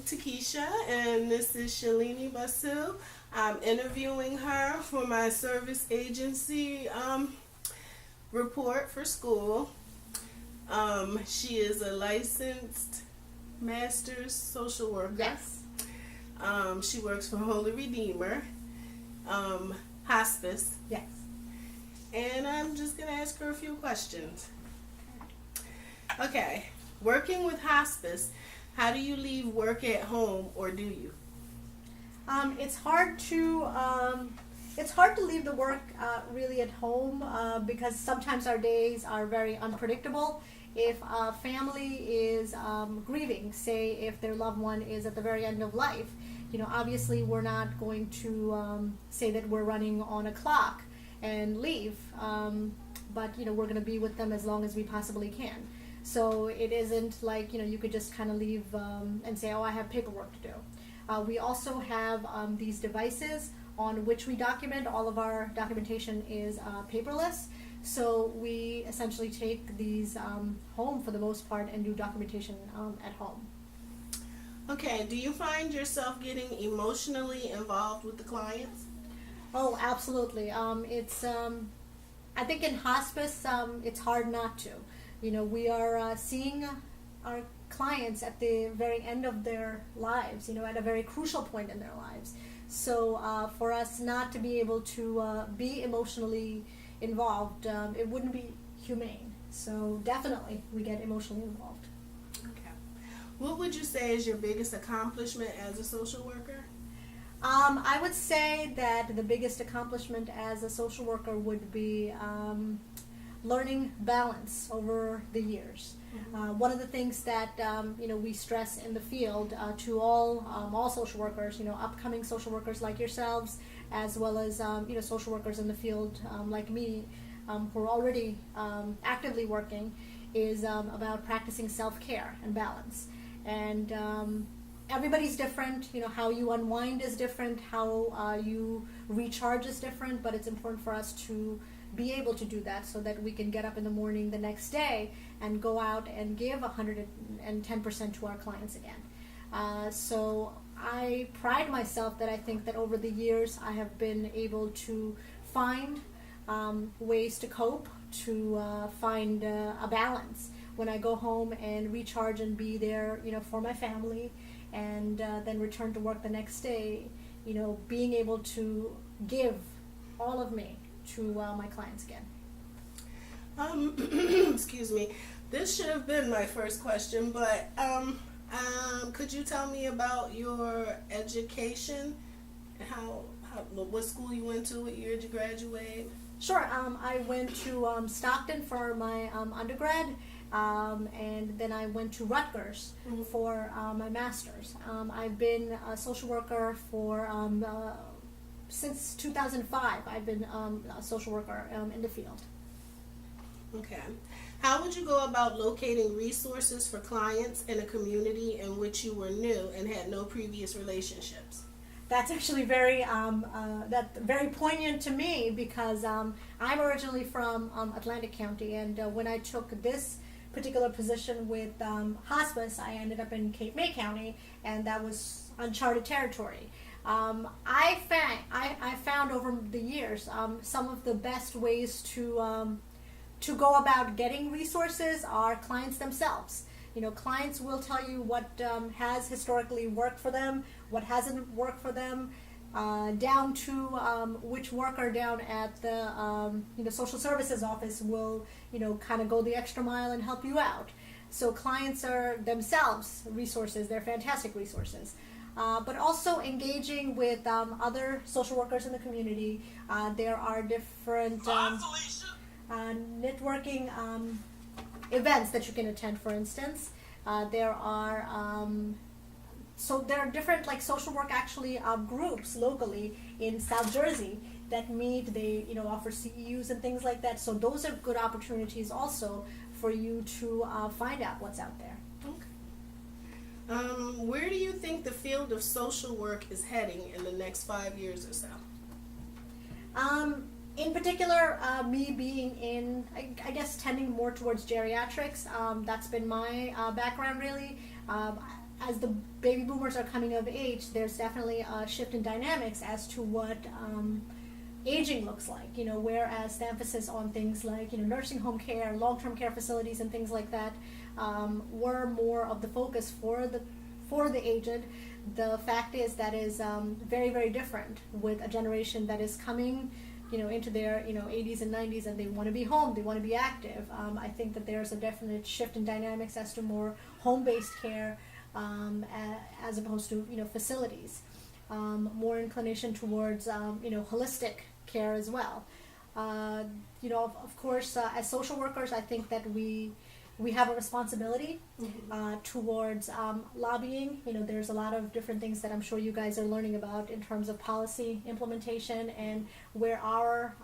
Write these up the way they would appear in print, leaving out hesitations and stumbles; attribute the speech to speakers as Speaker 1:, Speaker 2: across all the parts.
Speaker 1: Takesha, and this is Shalini Basu. I'm interviewing her for my service agency report for school. She is a licensed master's social worker.
Speaker 2: Yes.
Speaker 1: She works for Holy Redeemer, hospice,
Speaker 2: Yes.
Speaker 1: and I'm just going to ask her a few questions. Okay, working with hospice, how do you leave work at home, or do you?
Speaker 2: It's hard to leave the work really at home because sometimes our days are very unpredictable. If a family is grieving, say if their loved one is at the very end of life, obviously we're not going to say that we're running on a clock and leave, but we're going to be with them as long as we possibly can. So it isn't like you could just kind of leave and say, oh, I have paperwork to do. We also have these devices on which we document. All of our documentation is paperless. So we essentially take these home for the most part and do documentation at home.
Speaker 1: Okay, do you find yourself getting emotionally involved with the clients?
Speaker 2: Oh, absolutely. I think in hospice, it's hard not to. We are seeing our clients at the very end of their lives, at a very crucial point in their lives. So for us not to be able to be emotionally involved, it wouldn't be humane. So definitely we get emotionally involved.
Speaker 1: Okay. What would you say is your biggest accomplishment as a social worker?
Speaker 2: I would say that the biggest accomplishment as a social worker would be learning balance over the years. One of the things that we stress in the field to all social workers, upcoming social workers like yourselves, as well as social workers in the field like me, who are already actively working, is about practicing self-care and balance. And everybody's different. How you unwind is different. How you recharge is different. But it's important for us to be able to do that so that we can get up in the morning the next day and go out and give 110% to our clients again. So I pride myself that I think that over the years I have been able to find ways to cope, to find a balance when I go home and recharge and be there, for my family, and then return to work the next day, being able to give all of me to my clients again.
Speaker 1: Excuse me. This should have been my first question, but could you tell me about your education? What school you went to? What year did you graduate?
Speaker 2: Sure. I went to Stockton for my undergrad, and then I went to Rutgers for my master's. I've been a social worker for since 2005. I've been a social worker in the field.
Speaker 1: Okay. How would you go about locating resources for clients in a community in which you were new and had no previous relationships?
Speaker 2: That's actually very poignant to me because I'm originally from Atlantic County, and when I took this particular position with hospice, I ended up in Cape May County, and that was uncharted territory. I found over the years some of the best ways to go about getting resources are clients themselves. Clients will tell you what has historically worked for them, what hasn't worked for them, down to which worker down at the social services office will kind of go the extra mile and help you out. So clients are themselves resources. They're fantastic resources. But also engaging with other social workers in the community. There are different networking events that you can attend. For instance, there are different social work actually groups locally in South Jersey that meet. They offer CEUs and things like that. So those are good opportunities also for you to find out what's out there.
Speaker 1: Where do you think the field of social work is heading in the next 5 years or so?
Speaker 2: In particular, me being in, I guess, tending more towards geriatrics, that's been my background really. as the baby boomers are coming of age, there's definitely a shift in dynamics as to what aging looks like. Whereas the emphasis on things like nursing home care, long-term care facilities, and things like that were more of the focus for the aged. The fact is that is very, very different with a generation that is coming into their 80s and 90s, and they want to be home, they want to be active. I think that there's a definite shift in dynamics as to more home-based care as opposed to facilities. More inclination towards holistic care as well. Of course, as social workers, I think that we have a responsibility towards lobbying. There's a lot of different things that I'm sure you guys are learning about in terms of policy implementation, and where our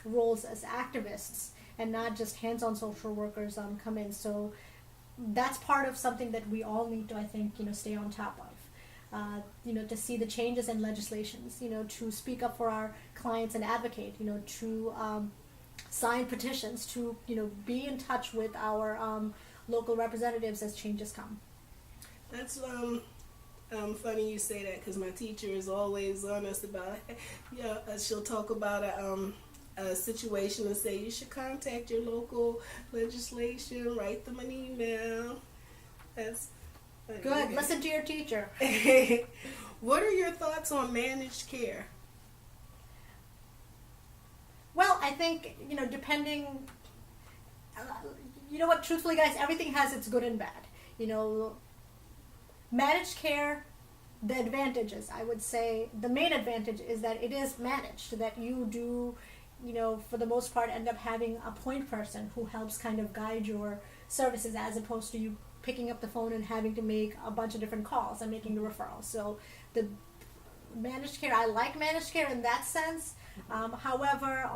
Speaker 2: roles as activists and not just hands-on social workers come in. So that's part of something that we all need to, I think, stay on top of. To see the changes in legislations, to speak up for our clients and advocate, to sign petitions, to be in touch with our local representatives as changes come.
Speaker 1: That's funny you say that, because my teacher is always honest about it. She'll talk about a situation and say you should contact your local legislation, write them an email. That's
Speaker 2: good. Listen to your teacher.
Speaker 1: What are your thoughts on managed care?
Speaker 2: Well, I think, depending, what, truthfully, guys, everything has its good and bad. Managed care, the advantages, I would say, the main advantage is that it is managed, that you do, for the most part, end up having a point person who helps kind of guide your services, as opposed to you picking up the phone and having to make a bunch of different calls and making the referrals. So the managed care, I like managed care in that sense. However,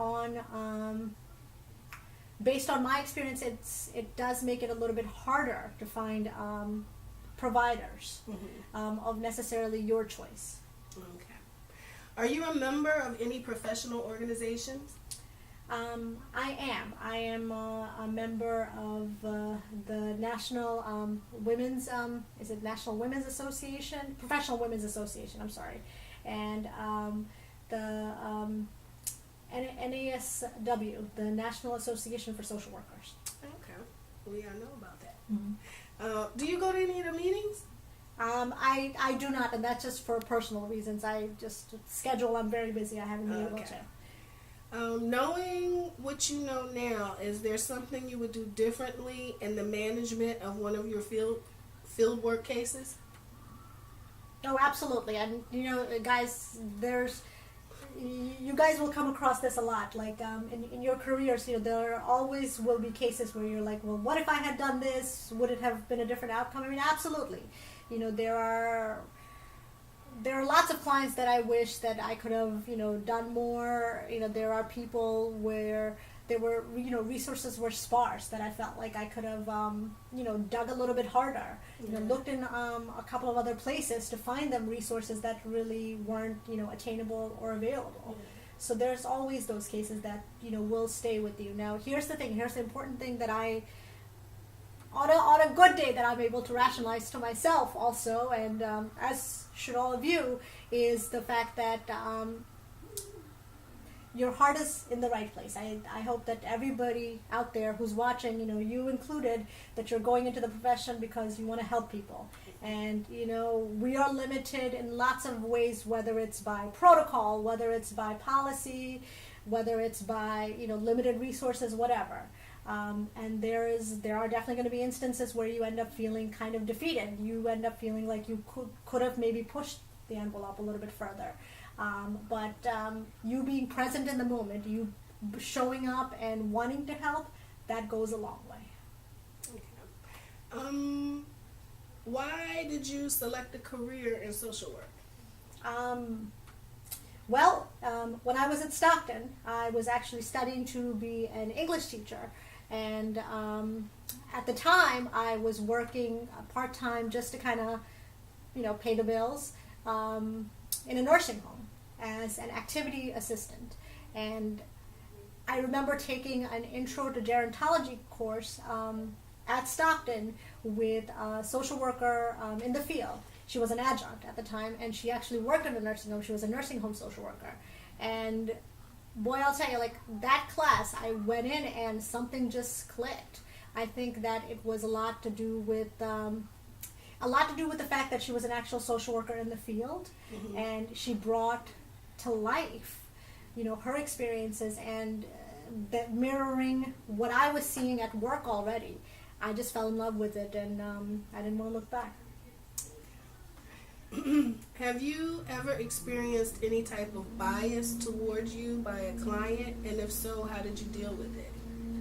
Speaker 2: based on my experience, it does make it a little bit harder to find providers of necessarily your choice.
Speaker 1: Okay. Are you a member of any professional organizations?
Speaker 2: I am a member of the National Women's National Women's Association, Professional Women's Association. I'm sorry, and the NASW, the National Association for Social Workers.
Speaker 1: Okay, I know about that. Do you go to any of the meetings?
Speaker 2: I do not, and that's just for personal reasons. I just schedule. I'm very busy. I haven't been able to.
Speaker 1: Knowing what you know now, is there something you would do differently in the management of one of your field work cases?
Speaker 2: Oh, absolutely. And guys, you guys will come across this a lot. Like in your careers, there always will be cases where you're like, well, what if I had done this? Would it have been a different outcome? I mean, absolutely. There are lots of clients that I wish that I could have, done more. There are people where there were, resources were sparse that I felt like I could have, dug a little bit harder. Looked in a couple of other places to find them resources that really weren't, attainable or available. So there's always those cases that, will stay with you. Now, here's the thing. Here's the important thing that on a good day that I'm able to rationalize to myself also, and as should all of you, is the fact that your heart is in the right place. I hope that everybody out there who's watching, you included, that you're going into the profession because you want to help people. And, we are limited in lots of ways, whether it's by protocol, whether it's by policy, whether it's by, limited resources, whatever. And there are definitely going to be instances where you end up feeling kind of defeated. You end up feeling like you could have maybe pushed the envelope a little bit further. But you being present in the moment, you showing up and wanting to help, that goes a long way.
Speaker 1: Okay. Why did you select a career in social work?
Speaker 2: Well, when I was at Stockton, I was actually studying to be an English teacher. And at the time, I was working part-time just to kind of, pay the bills in a nursing home as an activity assistant. And I remember taking an intro to gerontology course at Stockton with a social worker in the field. She was an adjunct at the time, and she actually worked in a nursing home. She was a nursing home social worker. And boy, I'll tell you, like that class, I went in and something just clicked. I think that it was a lot to do with the fact that she was an actual social worker in the field, and she brought to life, her experiences and that mirroring what I was seeing at work already. I just fell in love with it, and I didn't want to look back.
Speaker 1: Have you ever experienced any type of bias towards you by a client? And if so, how did you deal with it?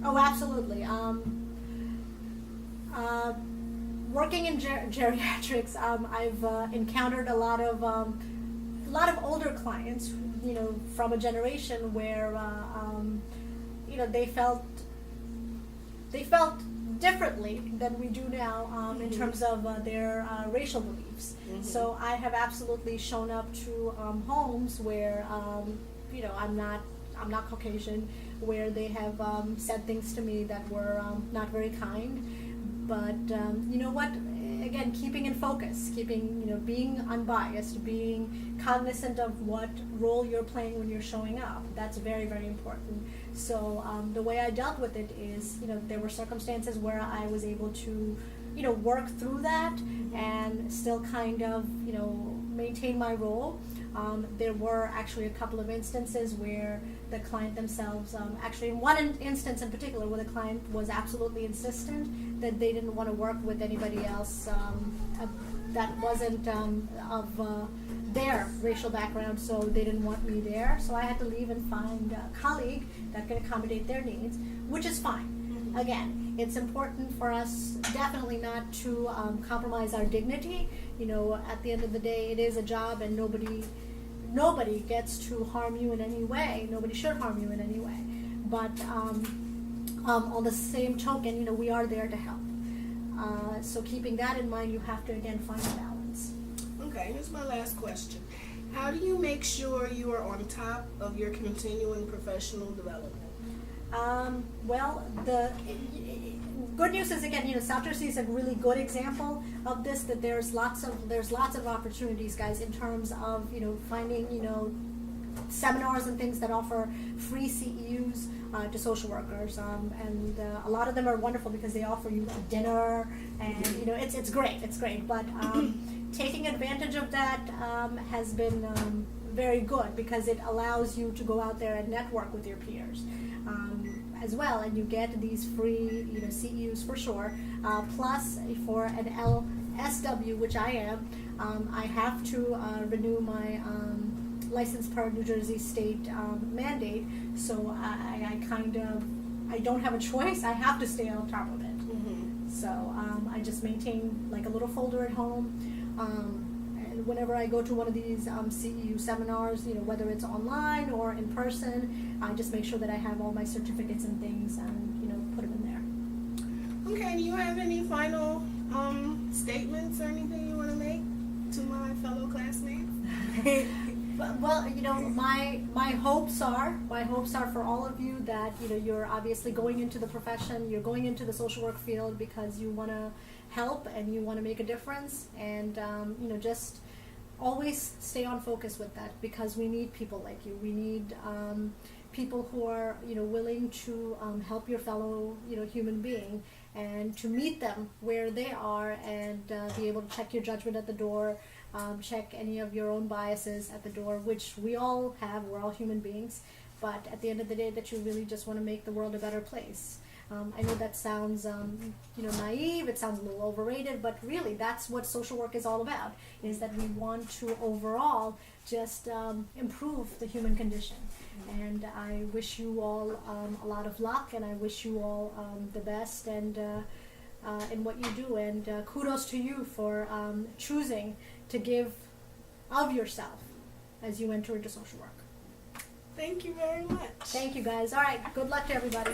Speaker 2: Oh, absolutely. Working in geriatrics, I've encountered a lot of older clients, from a generation where they felt differently than we do now in terms of their racial beliefs. So I have absolutely shown up to homes where I'm not Caucasian, where they have said things to me that were not very kind. But you know what? Again, keeping in focus, being unbiased, being cognizant of what role you're playing when you're showing up. That's very, very important. So the way I dealt with it is, there were circumstances where I was able to, work through that and still kind of, maintain my role. There were actually a couple of instances where the client themselves, actually in one instance in particular, where the client was absolutely insistent that they didn't want to work with anybody else that wasn't of their racial background, so they didn't want me there. So I had to leave and find a colleague that could accommodate their needs, which is fine. Again, it's important for us definitely not to compromise our dignity. At the end of the day, it is a job, and nobody gets to harm you in any way. Nobody should harm you in any way. But on the same token, we are there to help. So keeping that in mind, you have to, again, find a balance.
Speaker 1: Okay, here's my last question. How do you make sure you are on top of your continuing professional development?
Speaker 2: Well, the good news is, again, South Jersey is a really good example of this, that there's lots of opportunities, guys, in terms of, finding, seminars and things that offer free CEUs to social workers, and a lot of them are wonderful because they offer you a dinner, and it's great. But taking advantage of that has been very good, because it allows you to go out there and network with your peers as well, and you get these free CEUs for sure. Plus, for an LSW, which I am, I have to renew my license per New Jersey state mandate, so I don't have a choice. I have to stay on top of it. So I just maintain like a little folder at home, and whenever I go to one of these CEU seminars, whether it's online or in person, I just make sure that I have all my certificates and things, and put them in there.
Speaker 1: Okay, do you have any final statements or anything you want to make to my fellow classmates?
Speaker 2: Well, my hopes are for all of you that you're obviously going into the profession, you're going into the social work field because you want to help and you want to make a difference, and just always stay on focus with that, because we need people like you. We need people who are willing to help your fellow human being, and to meet them where they are, and be able to check your judgment at the door. Check any of your own biases at the door, which we all have. We're all human beings, but at the end of the day, that you really just want to make the world a better place. I know that sounds, naive. It sounds a little overrated, but really, that's what social work is all about. Is that we want to overall just improve the human condition. And I wish you all a lot of luck, and I wish you all the best, and in what you do. And kudos to you for choosing to give of yourself as you enter into social work.
Speaker 1: Thank you very much.
Speaker 2: Thank you, guys. All right, good luck to everybody.